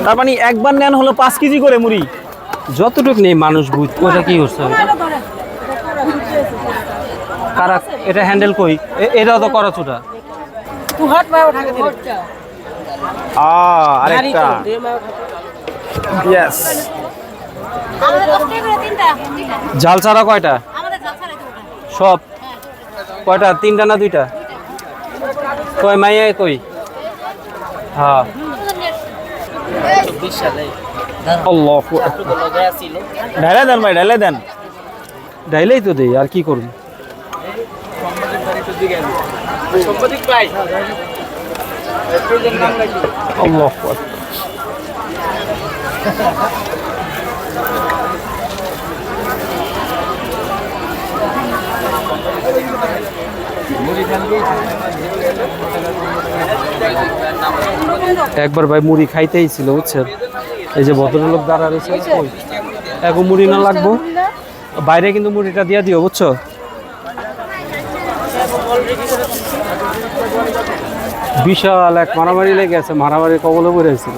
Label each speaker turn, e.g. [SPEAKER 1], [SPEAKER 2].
[SPEAKER 1] তার মানে একবার নেন হলো 5 কেজি করে মুড়ি। যতটুকু নেই মানুষ বুঝ কোটা কি করছে কারা এটা হ্যান্ডেল কই এটাও তো করা ছোটা আরেকটা ইয়েস জাল ছাড়া কয়টা সব কয়টা 3টা না 2টা কই মাইয়া কই হ্যাঁ আল্লাহ ঢাইলে দেন ভাই ঢাইলে দেন ঢাইলেই তো দেই আর কি করুন আল্লাহ একবার ভাই মুড়ি খাইতেই ছিল বুঝছেন এই যে ভদ্রলোক দাঁড়া রয়েছে এখন মুড়ি না লাগবো বাইরে কিন্তু মুড়িটা দিয়ে দিও বুঝছো বিশাল এক মারামারি লেগে আছে মারামারি কবলে পড়ে ছিল